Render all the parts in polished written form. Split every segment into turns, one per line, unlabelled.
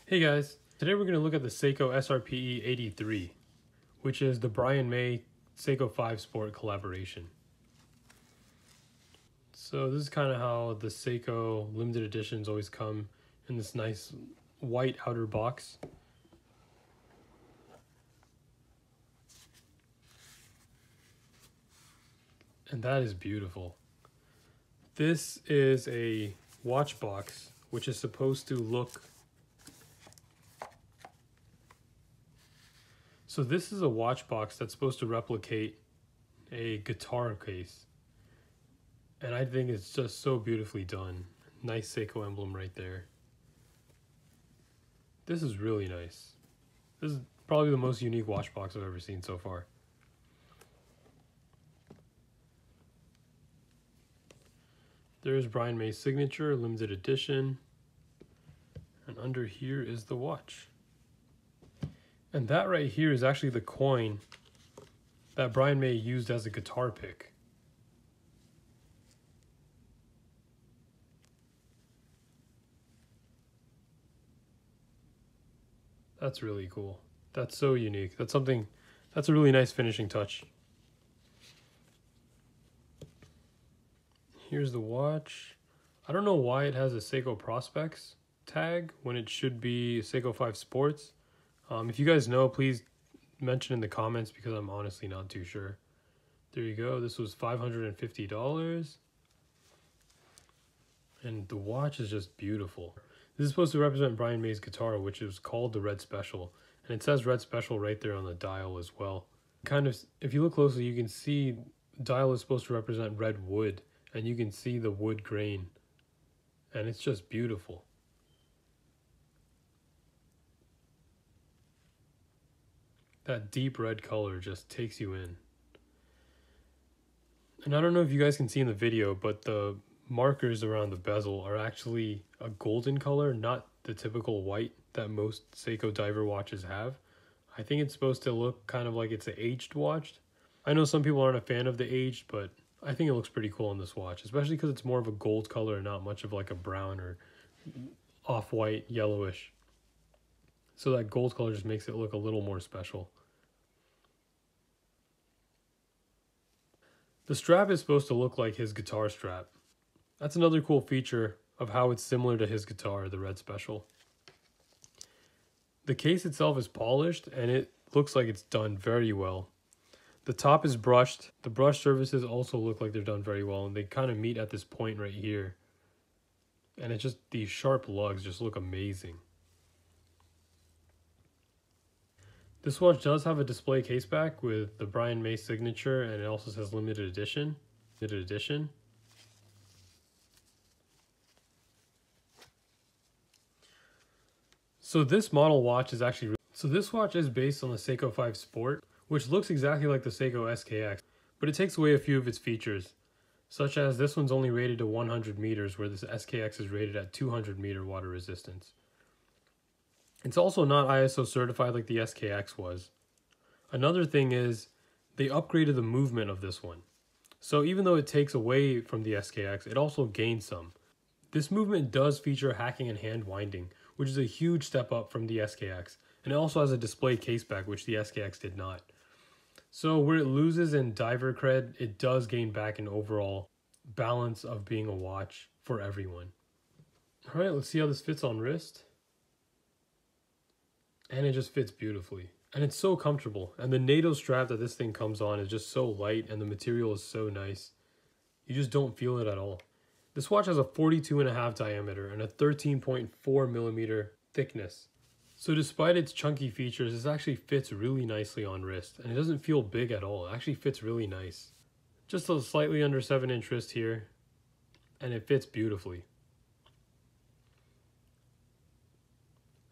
Hey guys, today we're going to look at the Seiko SRPE83, which is the Brian May Seiko 5 Sport collaboration. So this is kind of how the Seiko limited editions always come in this nice white outer box. And that is beautiful. This is a watch box which is supposed to look... So this is a watch box that's supposed to replicate a guitar case. And I think it's just so beautifully done. Nice Seiko emblem right there. This is really nice. This is probably the most unique watch box I've ever seen so far. There's Brian May's signature, limited edition. And under here is the watch. And that right here is actually the coin that Brian May used as a guitar pick. That's really cool. That's so unique. That's a really nice finishing touch. Here's the watch. I don't know why it has a Seiko Prospects tag when it should be Seiko 5 Sports. If you guys know, please mention in the comments because I'm honestly not too sure. There you go. This was $550. And the watch is just beautiful. This is supposed to represent Brian May's guitar, which is called the Red Special. And it says Red Special right there on the dial as well. Kind of, if you look closely, you can see the dial is supposed to represent red wood. And you can see the wood grain. And it's just beautiful. That deep red color just takes you in. And I don't know if you guys can see in the video, but the markers around the bezel are actually a golden color, not the typical white that most Seiko diver watches have. I think it's supposed to look kind of like it's an aged watch. I know some people aren't a fan of the aged, but I think it looks pretty cool on this watch, especially because it's more of a gold color and not much of like a brown or off-white, yellowish. So that gold color just makes it look a little more special. The strap is supposed to look like his guitar strap. That's another cool feature of how it's similar to his guitar, the Red Special. The case itself is polished and it looks like it's done very well. The top is brushed. The brush surfaces also look like they're done very well, and they kind of meet at this point right here. And it's just, these sharp lugs just look amazing. This watch does have a display case back with the Brian May signature, and it also says limited edition. So this model watch is actually... So this watch is based on the Seiko 5 Sport, which looks exactly like the Seiko SKX, but it takes away a few of its features, such as this one's only rated to 100 meters, where this SKX is rated at 200 meter water resistance. It's also not ISO certified like the SKX was. Another thing is, they upgraded the movement of this one. So even though it takes away from the SKX, it also gains some. This movement does feature hacking and hand winding, which is a huge step up from the SKX. And it also has a display case back, which the SKX did not. So where it loses in diver cred, it does gain back in overall balance of being a watch for everyone. All right, let's see how this fits on wrist. And it just fits beautifully. And it's so comfortable. And the NATO strap that this thing comes on is just so light, and the material is so nice. You just don't feel it at all. This watch has a 42.5 diameter and a 13.4 millimeter thickness. So despite its chunky features, this actually fits really nicely on wrist, and it doesn't feel big at all. It actually fits really nice. Just a slightly under 7-inch wrist here, and it fits beautifully.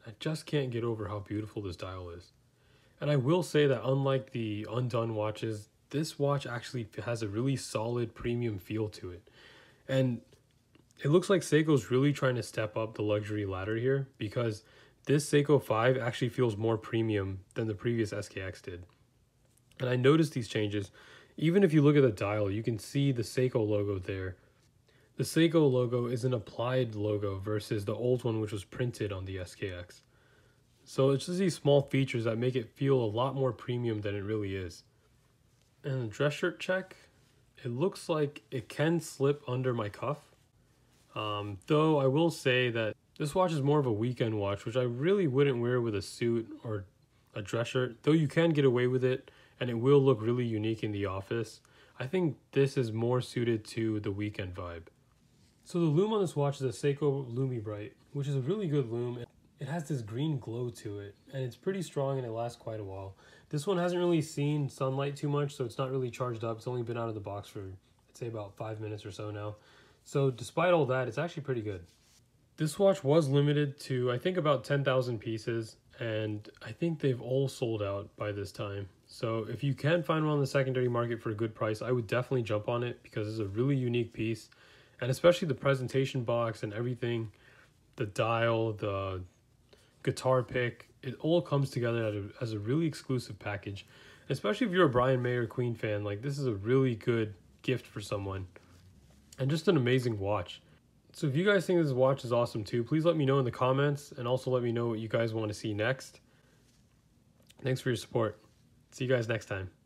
I just can't get over how beautiful this dial is. And I will say that unlike the undone watches, this watch actually has a really solid premium feel to it. And it looks like Seiko's really trying to step up the luxury ladder here, because this Seiko 5 actually feels more premium than the previous SKX did. And I noticed these changes. Even if you look at the dial, you can see the Seiko logo there. The Seiko logo is an applied logo versus the old one which was printed on the SKX. So it's just these small features that make it feel a lot more premium than it really is. And the dress shirt check, it looks like it can slip under my cuff. Though I will say that this watch is more of a weekend watch, which I really wouldn't wear with a suit or a dress shirt, though you can get away with it and it will look really unique in the office. I think this is more suited to the weekend vibe. So the lume on this watch is a Seiko Lumi Bright, which is a really good lume. It has this green glow to it, and it's pretty strong and it lasts quite a while. This one hasn't really seen sunlight too much, so it's not really charged up. It's only been out of the box for, I'd say, about 5 minutes or so now. So despite all that, it's actually pretty good. This watch was limited to, I think, about 10,000 pieces, and I think they've all sold out by this time. So if you can find one on the secondary market for a good price, I would definitely jump on it because it's a really unique piece. And especially the presentation box and everything, the dial, the guitar pick, it all comes together as a really exclusive package. Especially if you're a Brian May or Queen fan, like this is a really good gift for someone. And just an amazing watch. So if you guys think this watch is awesome too, please let me know in the comments and also let me know what you guys want to see next. Thanks for your support. See you guys next time.